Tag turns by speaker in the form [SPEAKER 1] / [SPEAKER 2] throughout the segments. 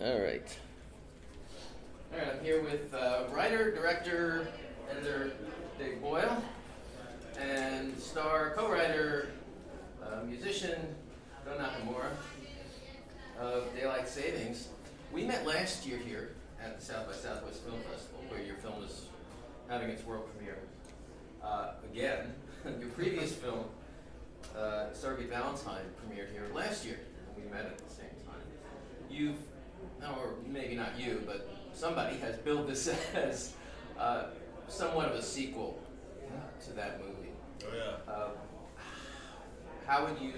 [SPEAKER 1] All right. All right, I'm here with writer, director, editor Dave Boyle, and star co-writer, musician Goh Nakamura of Daylight Savings. We met last year here at the South by Southwest Film Festival, where your film was having its world premiere. Again, your previous film, Surrogate Valentine, premiered here last year, and we met at the same time. You've, or maybe not you, but somebody has billed this as somewhat of a sequel to that movie.
[SPEAKER 2] Oh yeah.
[SPEAKER 1] How would you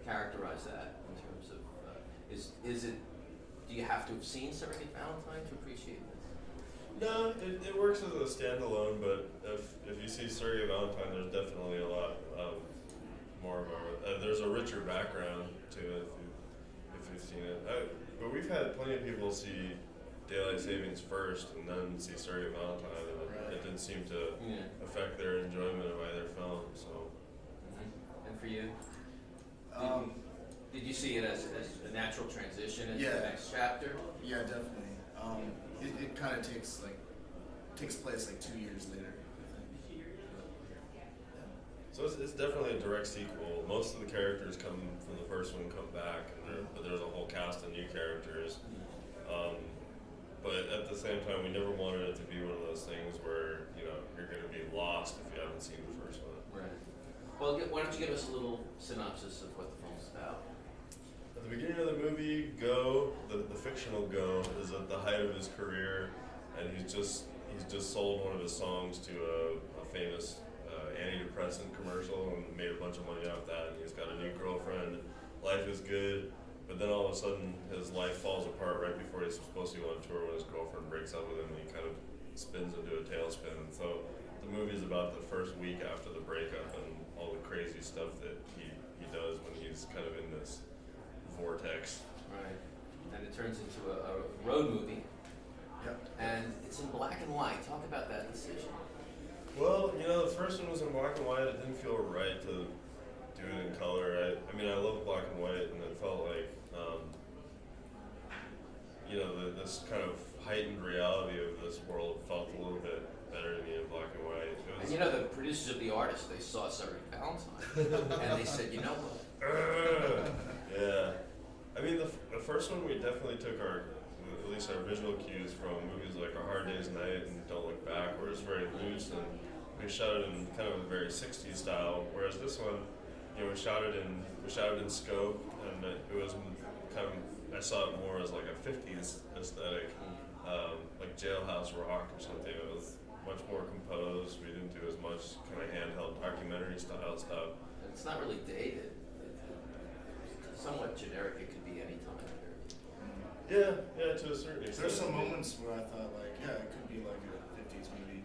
[SPEAKER 1] characterize that in terms of, is it, do you have to have seen Surrogate Valentine to appreciate this?
[SPEAKER 2] No, it works as a standalone, but if you see Surrogate Valentine, there's definitely a lot more of a, there's a richer background to it if you've seen it. But we've had plenty of people see Daylight Savings first and then see Surrogate Valentine, and it didn't seem to affect their enjoyment of either film. So.
[SPEAKER 1] Mm-hmm. And for you? Did you see it as a natural transition into the next chapter?
[SPEAKER 3] Yeah, definitely. It kind of takes place like 2 years later.
[SPEAKER 2] So it's definitely a direct sequel. Most of the characters from the first one come back, but there's a whole cast of new characters. But at the same time, we never wanted it to be one of those things where you're going to be lost if you haven't seen the first one.
[SPEAKER 1] Right. Well, why don't you give us a little synopsis of what the film's about?
[SPEAKER 2] At the beginning of the movie, Goh, the fictional Goh, is at the height of his career, and he's just sold one of his songs to a famous antidepressant commercial and made a bunch of money off that. And he's got a new girlfriend. Life is good, but then all of a sudden his life falls apart right before he's supposed to go on tour when his girlfriend breaks up with him, and he kind of spins into a tailspin. And so the movie's about the first week after the breakup and all the crazy stuff that he does when he's kind of in this vortex.
[SPEAKER 1] Right. And it turns into a road movie.
[SPEAKER 3] Yep.
[SPEAKER 1] And it's in black and white. Talk about that decision.
[SPEAKER 2] Well, the first one was in black and white. It didn't feel right to do it in color. I mean, I love black and white, and it felt like, this kind of heightened reality of this world felt a little bit better to me in black and white.
[SPEAKER 1] And the producers of The Artist, they saw Surrogate Valentine, and they said, you know what?
[SPEAKER 2] Yeah. I mean, the first one, we definitely took at least our visual cues from movies like A Hard Day's Night and Don't Look Back, where it's very loose, and we shot it in kind of a very 60s style, whereas this one, we shot it in scope, and it was kind of, I saw it more as like a 50s aesthetic, like Jailhouse Rock or something. It was much more composed. We didn't do as much kind of handheld documentary style stuff.
[SPEAKER 1] And it's not really dated. It's somewhat generic. It could be any time period.
[SPEAKER 2] Yeah, to a certain extent.
[SPEAKER 3] There's some moments where I thought it could be like a 50s movie.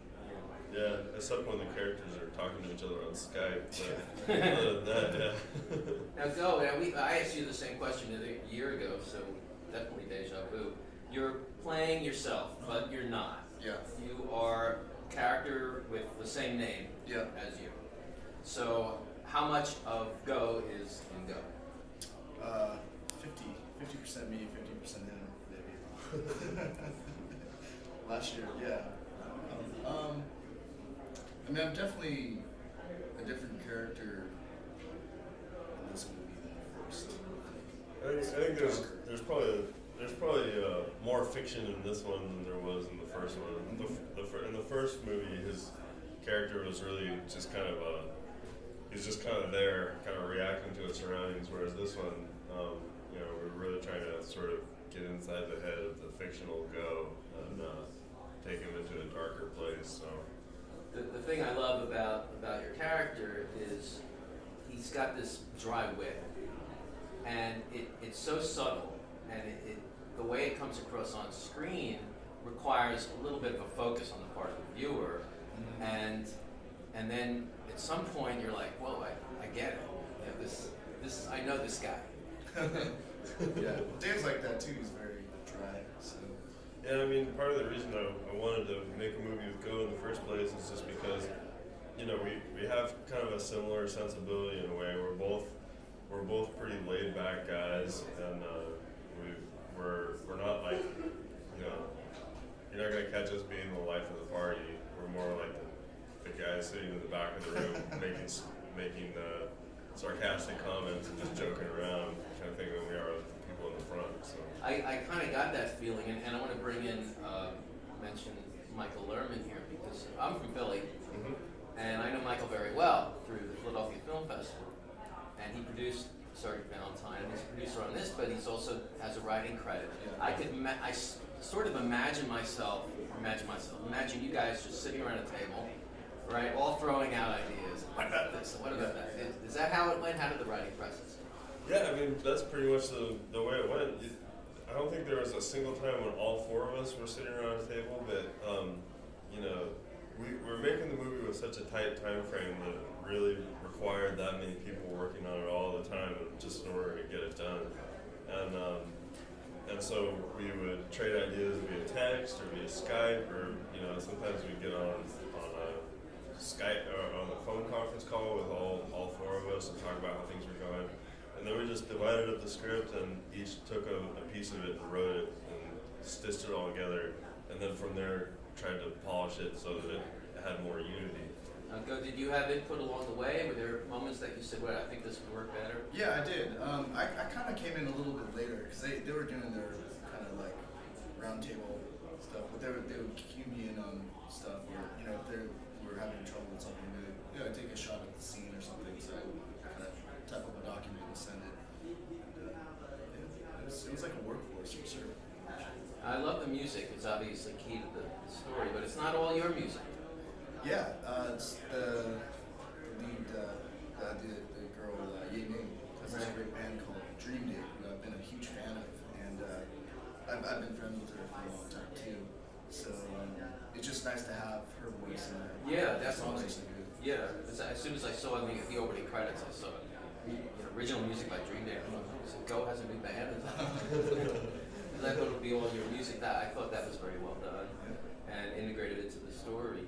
[SPEAKER 2] Yeah, except when the characters are talking to each other on Skype. But other than that, yeah.
[SPEAKER 1] Now, Goh, I asked you the same question a year ago, so definitely deja vu. You're playing yourself, but you're not.
[SPEAKER 3] Yeah.
[SPEAKER 1] You are a character with the same name as you. So, how much of Goh is in Goh?
[SPEAKER 3] 50% me, 50% him, maybe. Last year, yeah. I mean, I'm definitely a different character in this movie than the first.
[SPEAKER 2] I think there's probably more fiction in this one than there was in the first one. In the first movie, his character was really just kind of he's just kind of there, kind of reacting to his surroundings. Whereas this one, we're really trying to sort of get inside the head of the fictional Goh and take him into a darker place. So.
[SPEAKER 1] The thing I love about your character is he's got this dry wit, and it's so subtle, and the way it comes across on screen requires a little bit of a focus on the part of the viewer, and then at some point you're like, whoa, I get it. This I know this guy.
[SPEAKER 3] Yeah, Dave's like that too. He's very dry. So.
[SPEAKER 2] Yeah, I mean, part of the reason I wanted to make a movie with Goh in the first place is just because, we have kind of a similar sensibility in a way. We're both pretty laid back guys, and we're not making sarcastic comments and just joking around kind of thing than we are with the people in the front. So
[SPEAKER 1] I kind of got that feeling, and I want to bring in, mention Michael Lerman here, because I'm from Philly, and I know Michael very well through the Philadelphia Film Festival, and he produced Sergeant Valentine, and he's a producer on this, but he's also has a writing credit. I sort of imagine you guys just sitting around a table, right, all throwing out ideas. What about this? What about that? Is that how it went? How did the writing process?
[SPEAKER 2] yeah, I mean that's pretty much the way it went. I don't think there was a single time when all four of us were sitting around a table, but you know, we're making the movie with such a tight time frame that it really required that many people working on it all the time just in order to get it done. And so we would trade ideas via text or via Skype, or you know, sometimes we'd get on a Skype or on a phone conference call with all four of us and talk about how things were going. And then we just divided up the script and each took a piece of it and wrote it and stitched it all together. And then from there tried to polish it so that it had more unity.
[SPEAKER 1] Goh, did you have input along the way? Were there moments that you said, well, I think this would work better?
[SPEAKER 3] Yeah, I did. I kind of came in a little bit later because they were doing their kind of like roundtable stuff, but they would cue me in on stuff where, you know, if they were having trouble with something, they would take a shot at the scene or something, so I would kind of type up a document and send it. It was like a workforce for sure.
[SPEAKER 1] I love the music. It's obviously key to the story, but it's not all your music.
[SPEAKER 3] Yeah, it's the lead, the girl, Ye Ning, has this great band called Dream Day, who I've been a huge fan of, and I've been friends with her for a long time too. So it's just nice to have her voice in there.
[SPEAKER 1] Yeah,
[SPEAKER 3] The songs
[SPEAKER 1] definitely.
[SPEAKER 3] are so good.
[SPEAKER 1] Yeah, as soon as I saw the opening credits, I saw original music by Dream Day. So Goh has a new band. Because I thought it would be all your music. I thought that was very well done and integrated into the story.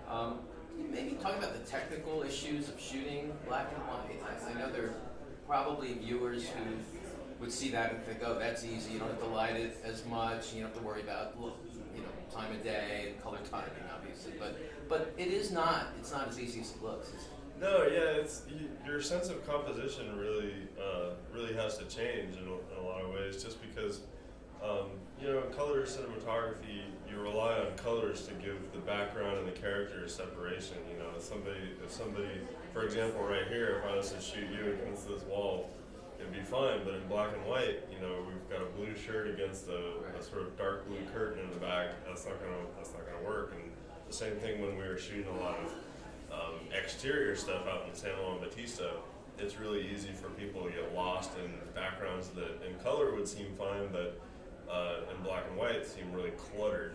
[SPEAKER 1] Can you maybe talk about the technical issues of shooting black and white? I know there are probably viewers who would see that and think, oh, that's easy. You don't have to light it as much. You don't have to worry about time of day and color timing, obviously. But it is not. It's not as easy as it looks.
[SPEAKER 2] No, yeah, your sense of composition really has to change in a lot of ways, just because you know, in color cinematography, you rely on colors to give the background and the character separation. You know, if somebody, for example, right here, if I was to shoot you against this wall, it'd be fine. But in black and white, you know, we've got a blue shirt against a sort of dark blue curtain in the back. That's not gonna work. And the same thing when we were shooting a lot of exterior stuff out in San Juan Batista. It's really easy for people to get lost in backgrounds that in color would seem fine, but in black and white seem really cluttered.